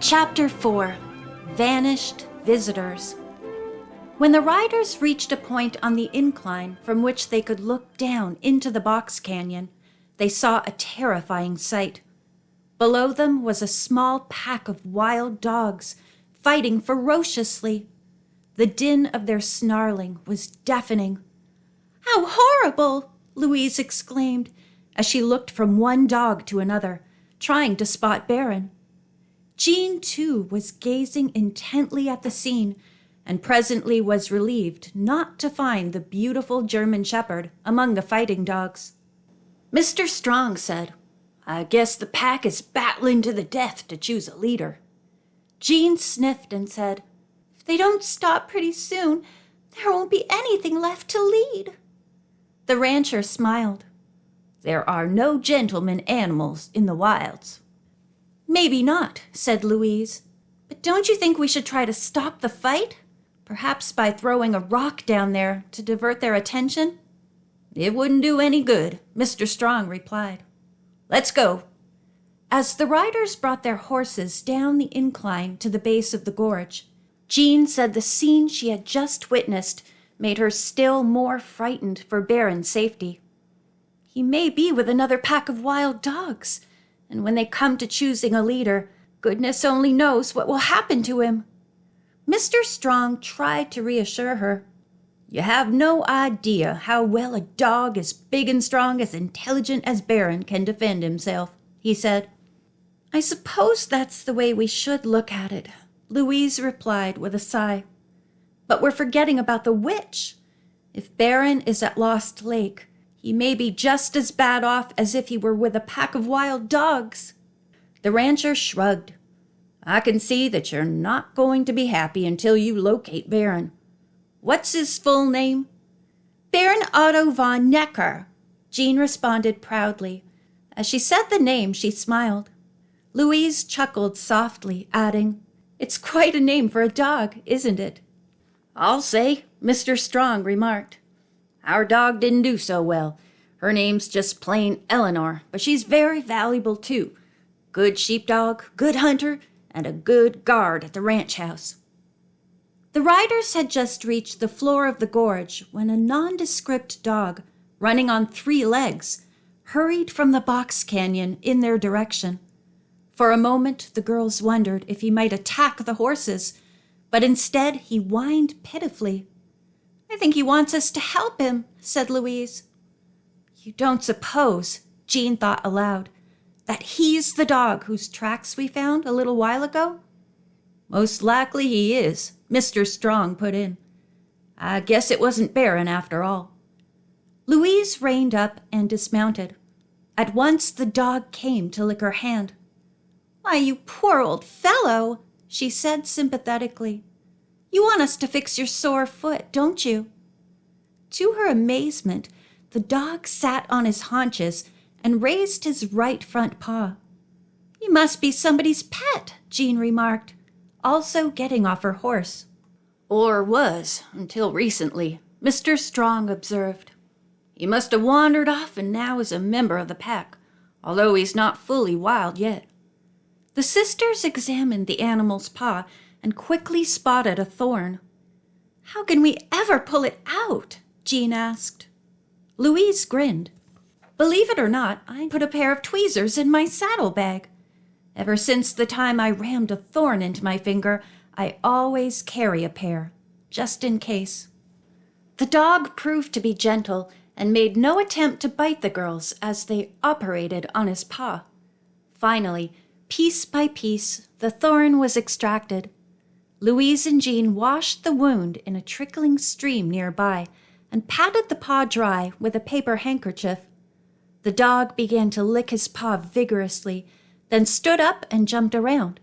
Chapter 4. Vanished Visitors. When the riders reached a point on the incline from which they could look down into the box canyon, they saw a terrifying sight. Below them was a small pack of wild dogs, fighting ferociously. The din of their snarling was deafening. "How horrible!" Louise exclaimed, as she looked from one dog to another, trying to spot Baron. Jean, too, was gazing intently at the scene, and presently was relieved not to find the beautiful German shepherd among the fighting dogs. Mr. Strong said, "I guess the pack is battling to the death to choose a leader." Jean sniffed and said, "If they don't stop pretty soon, there won't be anything left to lead." The rancher smiled. "There are no gentleman animals in the wilds." "Maybe not," said Louise. "But don't you think we should try to stop the fight? Perhaps by throwing a rock down there to divert their attention?" "It wouldn't do any good," Mr. Strong replied. "Let's go." As the riders brought their horses down the incline to the base of the gorge, Jean said the scene she had just witnessed made her still more frightened for Baron's safety. "He may be with another pack of wild dogs, and when they come to choosing a leader, goodness only knows what will happen to him." Mr. Strong tried to reassure her. "You have no idea how well a dog as big and strong, as intelligent as Baron can defend himself," he said. "I suppose that's the way we should look at it," Louise replied with a sigh. "But we're forgetting about the witch. If Baron is at Lost Lake, he may be just as bad off as if he were with a pack of wild dogs." The rancher shrugged. "I can see that you're not going to be happy until you locate Baron. What's his full name?" "Baron Otto von Necker," Jean responded proudly. As she said the name, she smiled. Louise chuckled softly, adding, "It's quite a name for a dog, isn't it?" "I'll say," Mr. Strong remarked. "Our dog didn't do so well. Her name's just plain Eleanor, but she's very valuable too. Good sheepdog, good hunter, and a good guard at the ranch house." The riders had just reached the floor of the gorge when a nondescript dog, running on 3 legs, hurried from the box canyon in their direction. For a moment, the girls wondered if he might attack the horses, but instead he whined pitifully. "I think he wants us to help him," said Louise. "You don't suppose," Jean thought aloud, "that he's the dog whose tracks we found a little while ago?" "Most likely he is," Mr. Strong put in. "I guess it wasn't Baron after all." Louise reined up and dismounted. At once the dog came to lick her hand. "Why, you poor old fellow," she said sympathetically. "You want us to fix your sore foot, don't you?" To her amazement, the dog sat on his haunches and raised his right front paw. "He must be somebody's pet," Jean remarked, also getting off her horse. "Or was, until recently," Mr. Strong observed. "He must have wandered off and now is a member of the pack, although he's not fully wild yet." The sisters examined the animal's paw and quickly spotted a thorn. "How can we ever pull it out?" Jean asked. Louise grinned. "Believe it or not, I put a pair of tweezers in my saddlebag. Ever since the time I rammed a thorn into my finger, I always carry a pair, just in case." The dog proved to be gentle and made no attempt to bite the girls as they operated on his paw. Finally, piece by piece, the thorn was extracted. Louise and Jean washed the wound in a trickling stream nearby and patted the paw dry with a paper handkerchief. The dog began to lick his paw vigorously, then stood up and jumped around.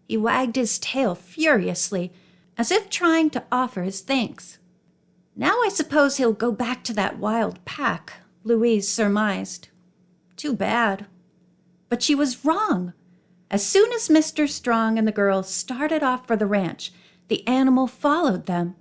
He wagged his tail furiously, as if trying to offer his thanks. "Now I suppose he'll go back to that wild pack," Louise surmised. "Too bad." But she was wrong. As soon as Mr. Strong and the girls started off for the ranch, the animal followed them.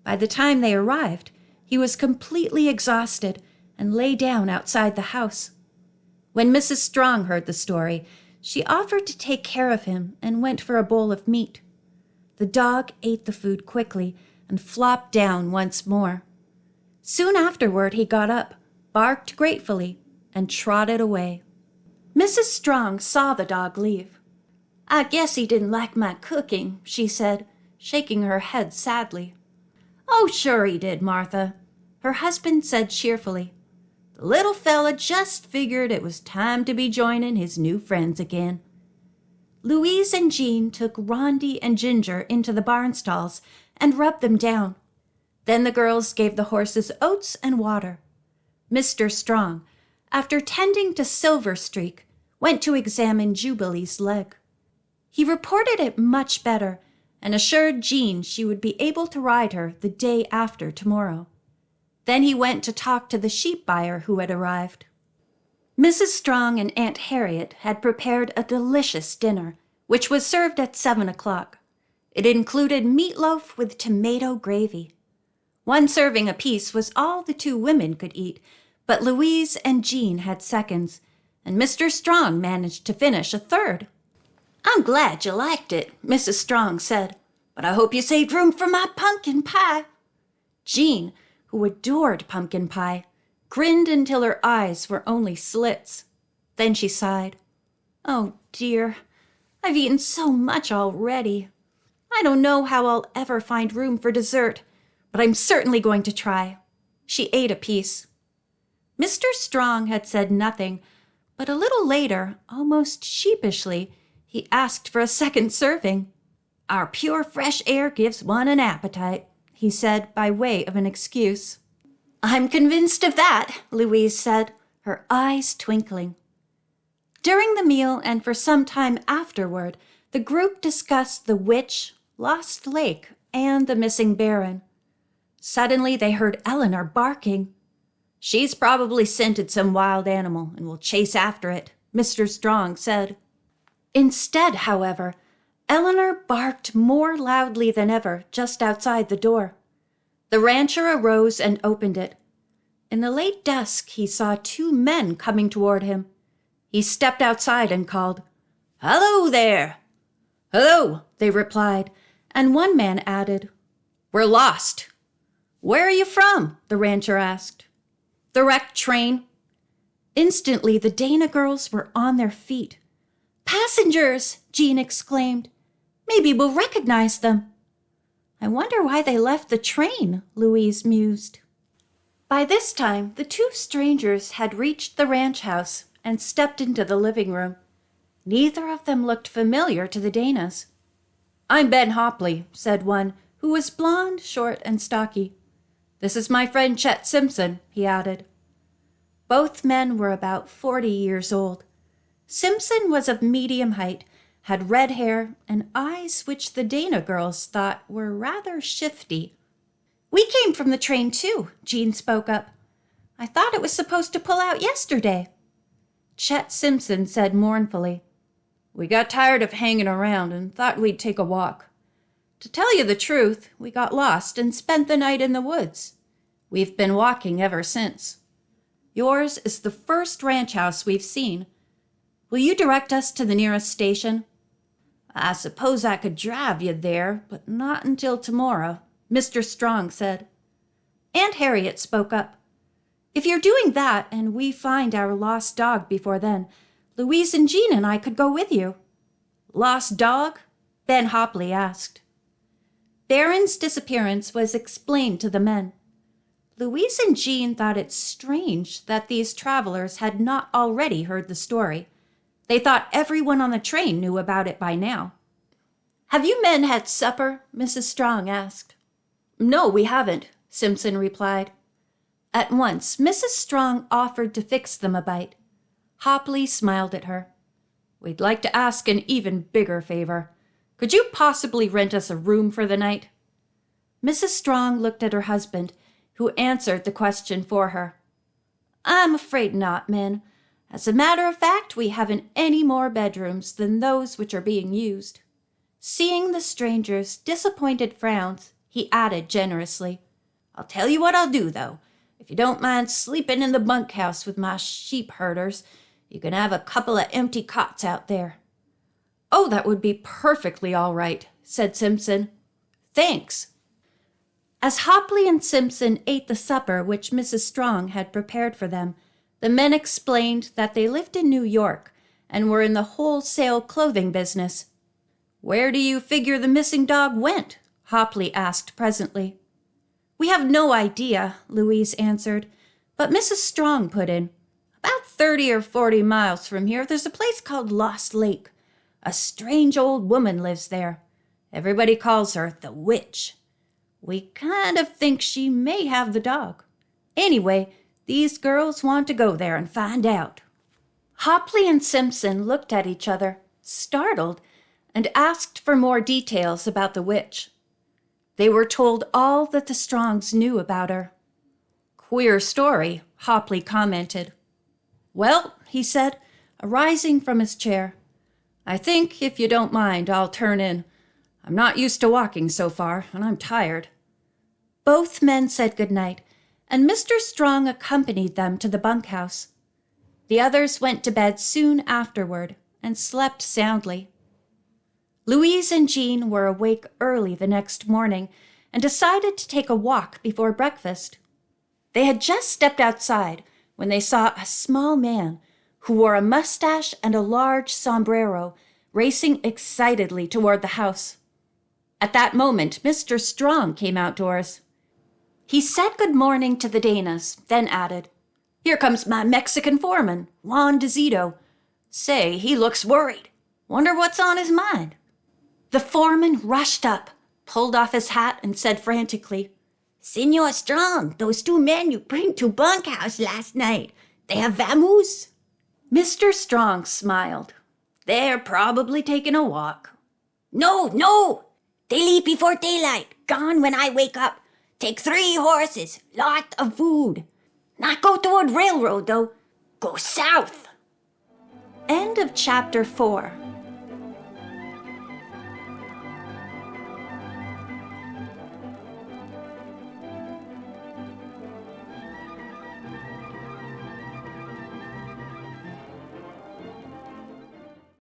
By the time they arrived, he was completely exhausted and lay down outside the house. When Mrs. Strong heard the story, She offered to take care of him and went for a bowl of meat. The dog ate the food quickly and flopped down once more. Soon afterward he got up, barked gratefully, and trotted away. Mrs. Strong saw the dog leave. "I guess he didn't like my cooking," she said, shaking her head sadly. "Oh, sure he did, Martha," her husband said cheerfully. "The little fella just figured it was time to be joining his new friends again." Louise and Jean took Rondi and Ginger into the barn stalls and rubbed them down. Then the girls gave the horses oats and water. Mr. Strong, after tending to Silver Streak, went to examine Jubilee's leg. He reported it much better and assured Jean she would be able to ride her the day after tomorrow. Then he went to talk to the sheep buyer who had arrived. Mrs. Strong and Aunt Harriet had prepared a delicious dinner, which was served at 7 o'clock. It included meatloaf with tomato gravy. One serving apiece was all the two women could eat, but Louise and Jean had seconds, and Mr. Strong managed to finish a third. "I'm glad you liked it," Mrs. Strong said, "but I hope you saved room for my pumpkin pie." Jean, who adored pumpkin pie, grinned until her eyes were only slits. Then she sighed. "Oh, dear, I've eaten so much already. I don't know how I'll ever find room for dessert, but I'm certainly going to try." She ate a piece. Mr. Strong had said nothing, but a little later, almost sheepishly, he asked for a second serving. "Our pure fresh air gives one an appetite," he said by way of an excuse. "I'm convinced of that," Louise said, her eyes twinkling. During the meal and for some time afterward, the group discussed the witch, Lost Lake, and the missing Baron. Suddenly they heard Eleanor barking. "She's probably scented some wild animal and will chase after it," Mr. Strong said. Instead, however, Eleanor barked more loudly than ever just outside the door. The rancher arose and opened it. In the late dusk, he saw two men coming toward him. He stepped outside and called, "Hello there!" "Hello," they replied, and one man added, "We're lost." "Where are you from?" the rancher asked. "The wrecked train." Instantly, the Dana girls were on their feet. "Passengers!" Jean exclaimed. "Maybe we'll recognize them." "I wonder why they left the train," Louise mused. By this time, the two strangers had reached the ranch house and stepped into the living room. Neither of them looked familiar to the Danas. "I'm Ben Hopley," said one, who was blond, short, and stocky. "This is my friend Chet Simpson," he added. Both men were about 40 years old. Simpson was of medium height, had red hair, and eyes which the Dana girls thought were rather shifty. "We came from the train too," Jean spoke up. "I thought it was supposed to pull out yesterday." Chet Simpson said mournfully, "We got tired of hanging around and thought we'd take a walk. To tell you the truth, we got lost and spent the night in the woods. We've been walking ever since. Yours is the first ranch house we've seen. Will you direct us to the nearest station?" "I suppose I could drive you there, but not until tomorrow," Mr. Strong said. Aunt Harriet spoke up. "If you're doing that and we find our lost dog before then, Louise and Jean and I could go with you." "Lost dog?" Ben Hopley asked. Baron's disappearance was explained to the men. Louise and Jean thought it strange that these travelers had not already heard the story. They thought everyone on the train knew about it by now. "Have you men had supper?" Mrs. Strong asked. "No, we haven't," Simpson replied. At once, Mrs. Strong offered to fix them a bite. Hopley smiled at her. "We'd like to ask an even bigger favor. Could you possibly rent us a room for the night?" Mrs. Strong looked at her husband, who answered the question for her. "I'm afraid not, men. As a matter of fact, we haven't any more bedrooms than those which are being used." Seeing the stranger's disappointed frowns, he added generously, "I'll tell you what I'll do, though. If you don't mind sleeping in the bunkhouse with my sheep herders, You can have a couple of empty cots out there." "Oh, that would be perfectly all right," said Simpson. "Thanks." As Hopley and Simpson ate the supper which Mrs. Strong had prepared for them, the men explained that they lived in New York and were in the wholesale clothing business. "Where do you figure the missing dog went?" Hopley asked presently. "We have no idea," Louise answered, but Mrs. Strong put in, "About 30 or 40 miles from here, there's a place called Lost Lake. A strange old woman lives there. Everybody calls her the Witch. We kind of think she may have the dog. Anyway, these girls want to go there and find out." Hopley and Simpson looked at each other, startled, and asked for more details about the witch. They were told all that the Strongs knew about her. "Queer story," Hopley commented. "Well," he said, arising from his chair, "I think, if you don't mind, I'll turn in. I'm not used to walking so far, and I'm tired." Both men said good night, and Mr. Strong accompanied them to the bunkhouse. The others went to bed soon afterward and slept soundly. Louise and Jean were awake early the next morning and decided to take a walk before breakfast. They had just stepped outside when they saw a small man who wore a mustache and a large sombrero racing excitedly toward the house. At that moment, Mr. Strong came outdoors. He said good morning to the Danas, then added, "Here comes my Mexican foreman, Juan DeZito. Say, he looks worried. Wonder what's on his mind." The foreman rushed up, pulled off his hat, and said frantically, "Senor Strong, those two men you bring to bunkhouse last night, they have vamoose?" Mr. Strong smiled. "They're probably taking a walk." No, they leave before daylight, gone when I wake up. Take 3 horses, lot of food. Not go toward railroad, though. Go south." End of chapter 4.